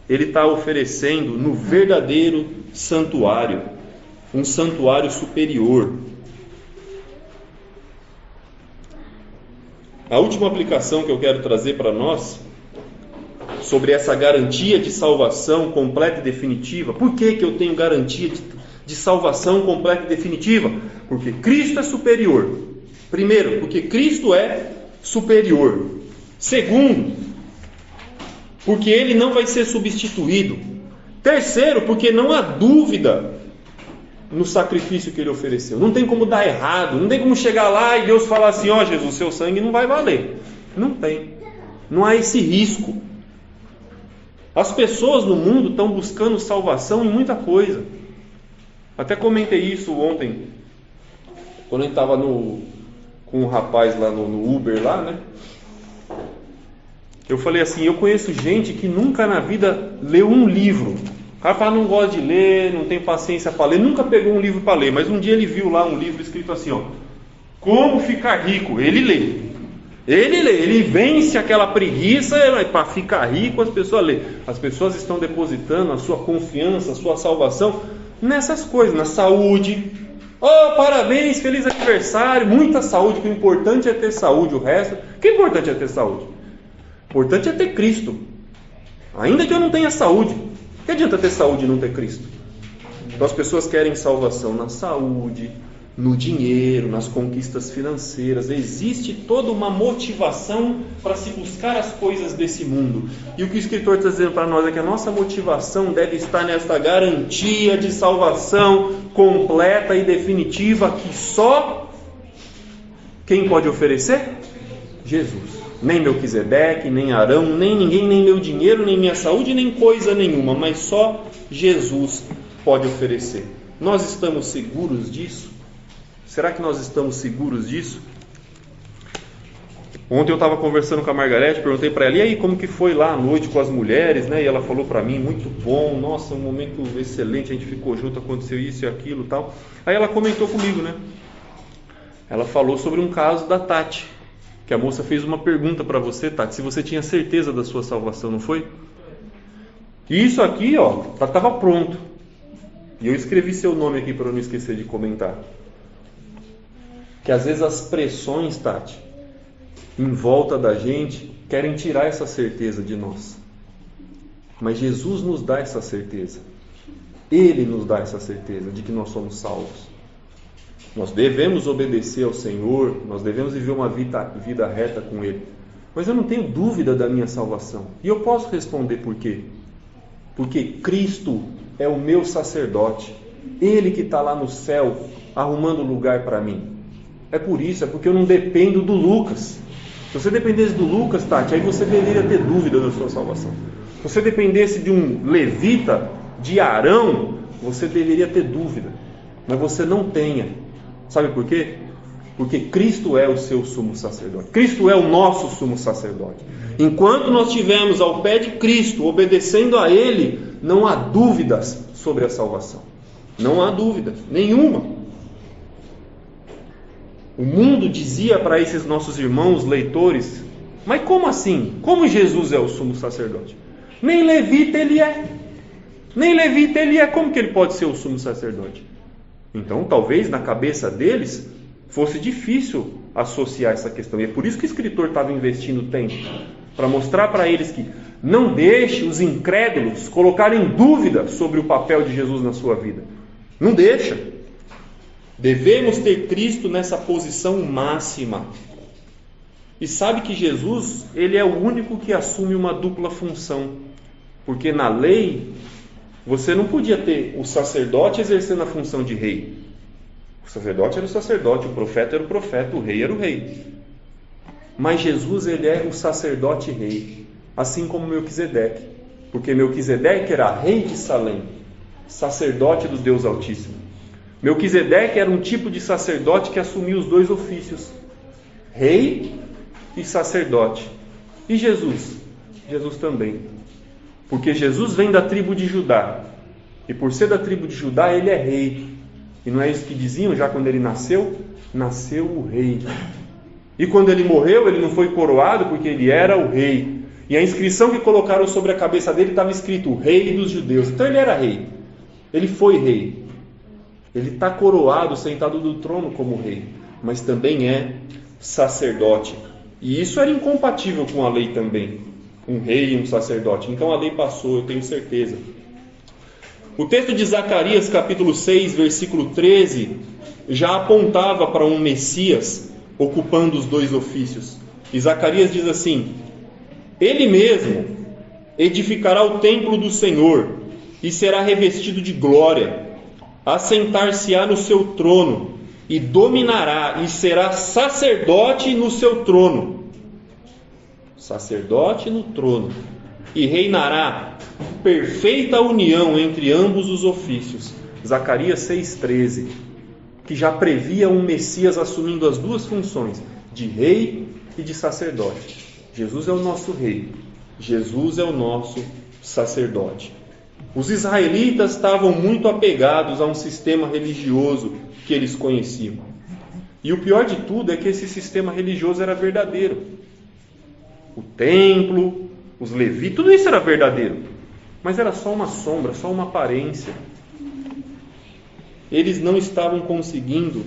Ele está oferecendo no verdadeiro santuário, um santuário superior. A última aplicação que eu quero trazer para nós, sobre essa garantia de salvação completa e definitiva. Por que eu tenho garantia de salvação completa e definitiva? Porque Cristo é superior. Primeiro, porque Cristo é superior. Segundo, porque Ele não vai ser substituído. Terceiro, porque não há dúvida no sacrifício que Ele ofereceu. Não tem como dar errado, não tem como chegar lá e Deus falar assim: ó Jesus, seu sangue não vai valer. Não tem. Não há esse risco. As pessoas no mundo estão buscando salvação em muita coisa. Até comentei isso ontem, quando a gente estava com um rapaz lá no Uber lá, né? Eu falei assim: eu conheço gente que nunca na vida leu um livro, O cara fala, não gosta de ler, não tem paciência para ler, nunca pegou um livro para ler, mas um dia ele viu lá um livro escrito assim, ó, Como Ficar Rico. Ele lê. Ele vence aquela preguiça para ficar rico, as pessoas lêem. As pessoas estão depositando a sua confiança, a sua salvação nessas coisas, na saúde. Oh, parabéns, feliz aniversário, muita saúde, que o importante é ter saúde, o resto, o que é importante é ter saúde? O importante é ter Cristo. Ainda que eu não tenha saúde, que adianta ter saúde e não ter Cristo? Então as pessoas querem salvação na saúde, no dinheiro, nas conquistas financeiras. Existe toda uma motivação para se buscar as coisas desse mundo. E o que o escritor está dizendo para nós é que a nossa motivação deve estar nesta garantia de salvação completa e definitiva que só quem pode oferecer? Jesus. Nem Melquisedeque, nem Arão, nem ninguém, nem meu dinheiro, nem minha saúde, nem coisa nenhuma, mas só Jesus pode oferecer. Nós estamos seguros disso? Será que nós estamos seguros disso? Ontem eu estava conversando com a Margarete, perguntei para ela, e aí, como que foi lá à noite com as mulheres, né? E ela falou para mim, muito bom, nossa, um momento excelente, a gente ficou junto, aconteceu isso e aquilo e tal. Aí ela comentou comigo, né? Ela falou sobre um caso da Tati, que a moça fez uma pergunta para você, Tati, se você tinha certeza da sua salvação, não foi? E isso aqui, ó, estava pronto. E eu escrevi seu nome aqui para eu não esquecer de comentar. Que às vezes as pressões, Tati, em volta da gente, querem tirar essa certeza de nós. Mas Jesus nos dá essa certeza. Ele nos dá essa certeza de que nós somos salvos. Nós devemos obedecer ao Senhor, nós devemos viver uma vida reta com Ele. Mas eu não tenho dúvida da minha salvação. E eu posso responder por quê? Porque Cristo é o meu sacerdote. Ele que está lá no céu, arrumando lugar para mim. É por isso, é porque eu não dependo do Lucas. Se você dependesse do Lucas, Tati, aí você deveria ter dúvida da sua salvação. Se você dependesse de um levita, de Arão, você deveria ter dúvida. Mas você não tenha. Sabe por quê? Porque Cristo é o seu sumo sacerdote. Cristo é o nosso sumo sacerdote. Enquanto nós estivermos ao pé de Cristo, obedecendo a Ele, não há dúvidas sobre a salvação. Não há dúvida nenhuma. O mundo dizia para esses nossos irmãos leitores, mas como assim? Como Jesus é o sumo sacerdote? Nem levita ele é. Nem levita ele é. Como que ele pode ser o sumo sacerdote? Então, talvez na cabeça deles fosse difícil associar essa questão. E é por isso que o escritor estava investindo tempo, para mostrar para eles que não deixe os incrédulos colocarem dúvida sobre o papel de Jesus na sua vida. Não deixa. Devemos ter Cristo nessa posição máxima. E sabe que Jesus, ele é o único que assume uma dupla função. Porque na lei, você não podia ter o sacerdote exercendo a função de rei. O sacerdote era o sacerdote, o profeta era o profeta, o rei era o rei. Mas Jesus, ele é o sacerdote rei, assim como Melquisedeque. Porque Melquisedeque era rei de Salém, sacerdote do Deus Altíssimo. Melquisedeque era um tipo de sacerdote que assumia os dois ofícios, rei e sacerdote. E Jesus? Jesus também. Porque Jesus vem da tribo de Judá. E por ser da tribo de Judá, ele é rei. E não é isso que diziam já quando ele nasceu? Nasceu o rei. E quando ele morreu, ele não foi coroado porque ele era o rei. E a inscrição que colocaram sobre a cabeça dele estava escrito Rei dos Judeus. Então ele era rei. Ele foi rei. Ele está coroado, sentado no trono como rei, mas também é sacerdote. E isso era incompatível com a lei também, um rei e um sacerdote. Então a lei passou, eu tenho certeza. O texto de Zacarias, capítulo 6, versículo 13, já apontava para um Messias ocupando os dois ofícios. E Zacarias diz assim: Ele mesmo edificará o templo do Senhor e será revestido de glória. Assentar-se-á no seu trono e dominará e será sacerdote no seu trono. Sacerdote no trono. E reinará perfeita união entre ambos os ofícios. Zacarias 6,13, que já previa um Messias assumindo as duas funções, de rei e de sacerdote. Jesus é o nosso rei. Jesus é o nosso sacerdote. Os israelitas estavam muito apegados a um sistema religioso que eles conheciam. E o pior de tudo é que esse sistema religioso era verdadeiro. O templo, os levitas, tudo isso era verdadeiro. Mas era só uma sombra, só uma aparência. Eles não estavam conseguindo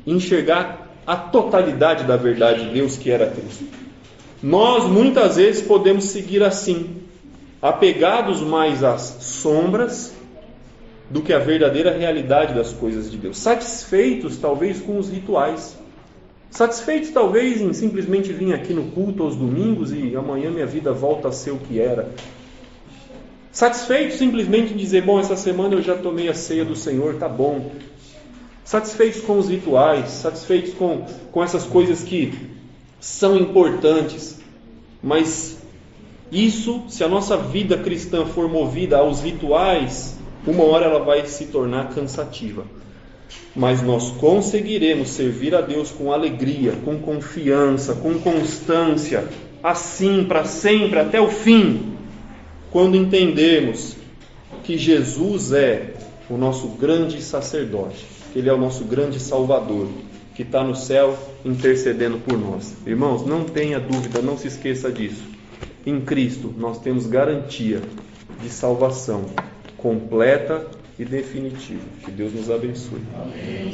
enxergar a totalidade da verdade de Deus, que era Cristo. Nós muitas vezes podemos seguir assim, apegados mais às sombras do que à verdadeira realidade das coisas de Deus, satisfeitos talvez com os rituais, satisfeitos talvez em simplesmente vir aqui no culto aos domingos e amanhã minha vida volta a ser o que era, satisfeitos simplesmente em dizer, bom, essa semana eu já tomei a ceia do Senhor, tá bom, satisfeitos com os rituais, satisfeitos com essas coisas que são importantes, mas isso, se a nossa vida cristã for movida aos rituais, uma hora ela vai se tornar cansativa. Mas nós conseguiremos servir a Deus com alegria, com confiança, com constância, assim, para sempre, até o fim, quando entendermos que Jesus é o nosso grande sacerdote, que Ele é o nosso grande Salvador, que está no céu intercedendo por nós. Irmãos, não tenha dúvida, não se esqueça disso. Em Cristo nós temos garantia de salvação completa e definitiva. Que Deus nos abençoe. Amém.